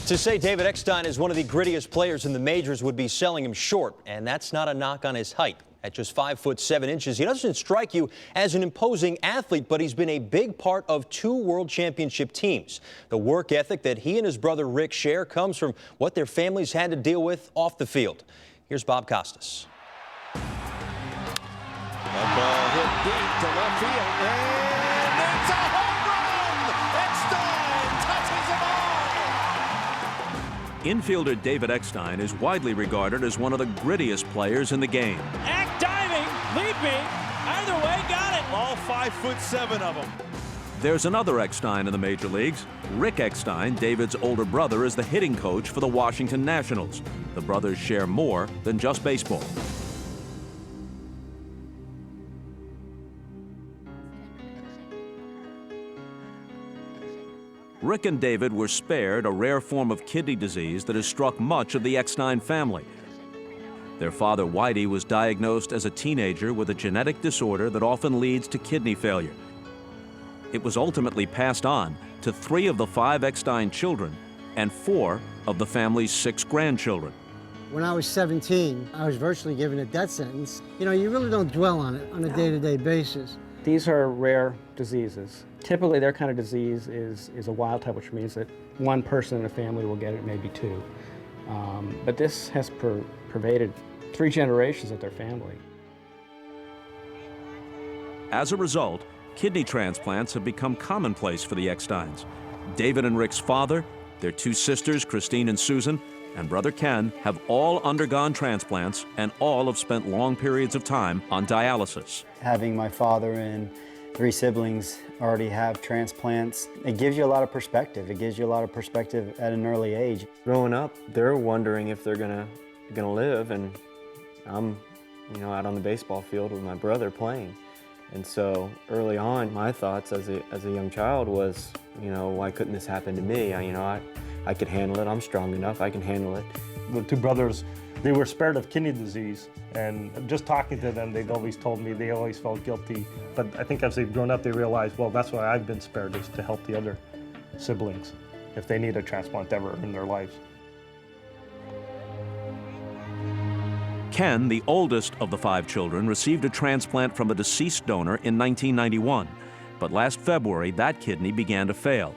To say David Eckstein is one of the grittiest players in the majors would be selling him short, and that's not a knock on his height. At just 5'7", he doesn't strike you as an imposing athlete, but he's been a big part of 2 world championship teams. The work ethic that he and his brother Rick share comes from what their families had to deal with off the field. Here's Bob Costas. That ball hit deep to left field, and it's a home run! Eckstein touches them all! Infielder David Eckstein is widely regarded as one of the grittiest players in the game. Eck diving, leaping, either way, got it. All 5'7" of them. There's another Eckstein in the major leagues. Rick Eckstein, David's older brother, is the hitting coach for the Washington Nationals. The brothers share more than just baseball. Rick and David were spared a rare form of kidney disease that has struck much of the Eckstein family. Their father, Whitey, was diagnosed as a teenager with a genetic disorder that often leads to kidney failure. It was ultimately passed on to 3 of the 5 Eckstein children and 4 of the family's 6 grandchildren. When I was 17, I was virtually given a death sentence. You know, you really don't dwell on it on a day-to-day basis. These are rare diseases. Typically, their kind of disease is a wild type, which means that 1 person in a family will get it, maybe 2. But this has pervaded 3 generations of their family. As a result, kidney transplants have become commonplace for the Ecksteins. David and Rick's father, their 2 sisters, Christine and Susan, and brother Ken have all undergone transplants, and all have spent long periods of time on dialysis. Having my father and 3 siblings already have transplants, it gives you a lot of perspective. It gives you a lot of perspective at an early age. Growing up, they're wondering if they're gonna live, and I'm, out on the baseball field with my brother playing. And so early on, my thoughts as a young child was, why couldn't this happen to me? I could handle it. I'm strong enough. I can handle it. The 2 brothers, they were spared of kidney disease, and just talking to them, they'd always told me they always felt guilty. But I think as they've grown up, they realized, well, that's why I've been spared, is to help the other siblings if they need a transplant ever in their lives. Ken, the oldest of the 5 children, received a transplant from a deceased donor in 1991. But last February, that kidney began to fail.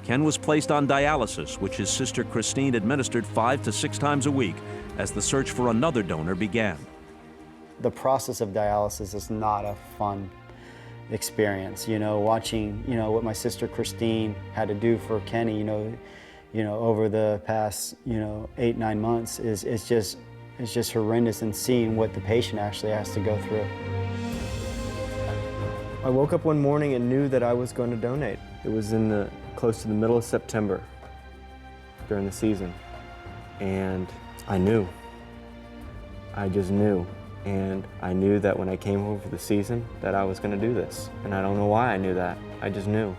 Ken was placed on dialysis, which his sister Christine administered 5 to 6 times a week as the search for another donor began. The process of dialysis is not a fun experience. Watching, what my sister Christine had to do for Kenny, over the past, 8-9 months is just horrendous, and seeing what the patient actually has to go through. I woke up one morning and knew that I was going to donate. It was close to the middle of September during the season, and I knew. I just knew, and I knew that when I came home for the season that I was going to do this, and I don't know why I knew that. I just knew.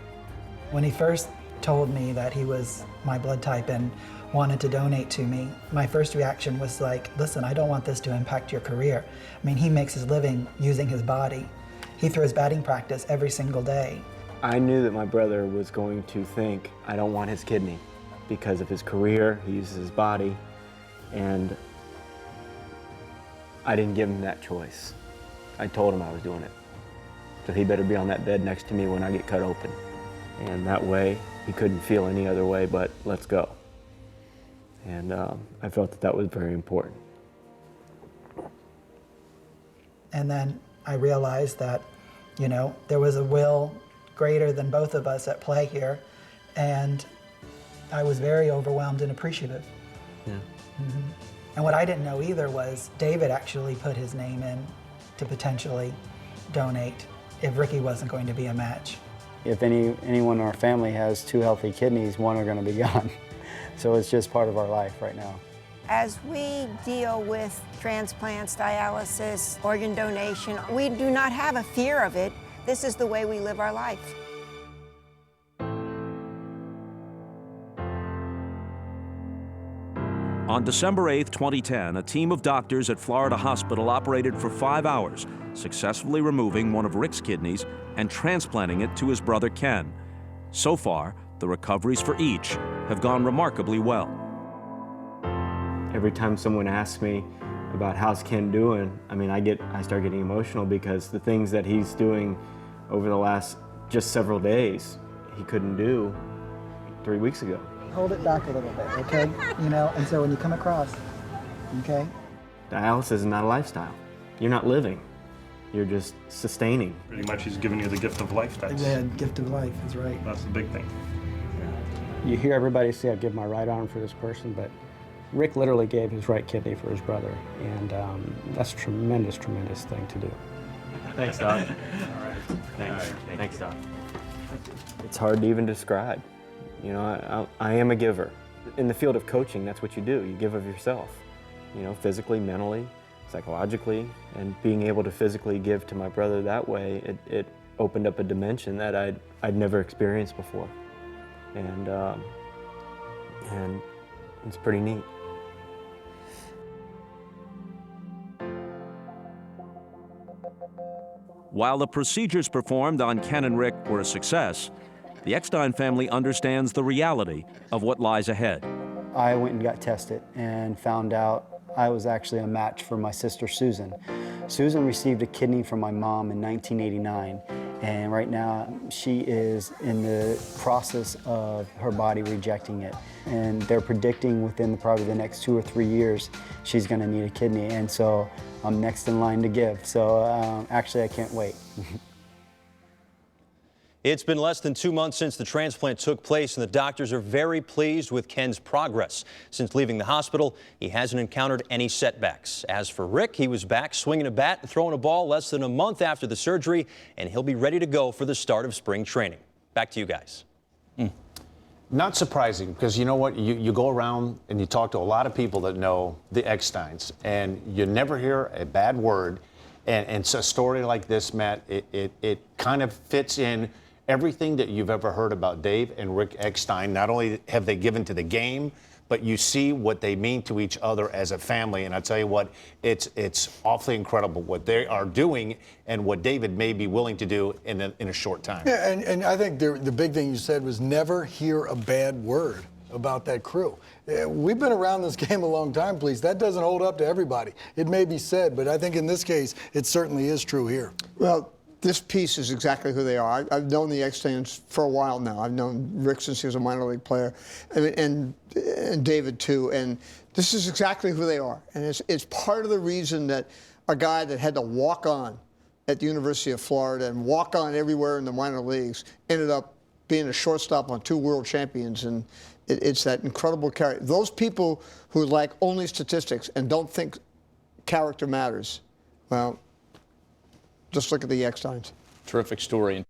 When he first told me that he was my blood type and wanted to donate to me, my first reaction was like, listen, I don't want this to impact your career. I mean, he makes his living using his body. He throws batting practice every single day. I knew that my brother was going to think, I don't want his kidney because of his career, he uses his body, and I didn't give him that choice. I told him I was doing it. So he better be on that bed next to me when I get cut open. And that way, he couldn't feel any other way but let's go. And I felt that was very important. And then I realized that, there was a will greater than both of us at play here, and I was very overwhelmed and appreciative. Yeah. Mm-hmm. And what I didn't know either was David actually put his name in to potentially donate if Ricky wasn't going to be a match. If anyone in our family has 2 healthy kidneys, 1 are going to be gone. So it's just part of our life right now. As we deal with transplants, dialysis, organ donation, we do not have a fear of it. This is the way we live our life. On December 8, 2010, a team of doctors at Florida Hospital operated for 5 hours, successfully removing one of Rick's kidneys and transplanting it to his brother Ken. So far, the recoveries for each have gone remarkably well. Every time someone asks me about how's Ken doing, I mean, I start getting emotional because the things that he's doing over the last just several days, he couldn't do 3 weeks ago. Hold it back a little bit, okay? You know, and so when you come across, okay? Dialysis is not a lifestyle. You're not living. You're just sustaining. Pretty much he's giving you the gift of life. The gift of life is right. That's the big thing. You hear everybody say I give my right arm for this person, but Rick literally gave his right kidney for his brother, and that's a tremendous, tremendous thing to do. Thanks, Doc. Thanks, Doc. It's hard to even describe. You know, I am a giver. In the field of coaching, that's what you do. You give of yourself, you know, physically, mentally, psychologically, and being able to physically give to my brother that way, it opened up a dimension that I'd never experienced before. And it's pretty neat. While the procedures performed on Ken and Rick were a success, the Eckstein family understands the reality of what lies ahead. I went and got tested and found out I was actually a match for my sister Susan. Susan received a kidney from my mom in 1989, and right now she is in the process of her body rejecting it. And they're predicting within probably the next 2 or 3 years she's going to need a kidney, and so I'm next in line to give. So actually I can't wait. It's been less than 2 months since the transplant took place, and the doctors are very pleased with Ken's progress. Since leaving the hospital, he hasn't encountered any setbacks. As for Rick, he was back swinging a bat and throwing a ball less than a month after the surgery, and he'll be ready to go for the start of spring training. Back to you guys. Not surprising, because you know what? You go around and you talk to a lot of people that know the Ecksteins, and you never hear a bad word. And so a story like this, Matt, it kind of fits in everything that you've ever heard about Dave and Rick Eckstein. Not only have they given to the game, but you see what they mean to each other as a family. And I tell you what, it's awfully incredible what they are doing and what David may be willing to do in a short time. Yeah, and I think the big thing you said was never hear a bad word about that crew. We've been around this game a long time, please. That doesn't hold up to everybody. It may be said, but I think in this case, it certainly is true here. Well, this piece is exactly who they are. I've known the Ecksteins for a while now. I've known Rick since he was a minor league player, and David too. And this is exactly who they are. And it's part of the reason that a guy that had to walk on at the University of Florida and walk on everywhere in the minor leagues ended up being a shortstop on 2 world champions. And it's that incredible character. Those people who like only statistics and don't think character matters, well, just look at the Ecksteins. Terrific story.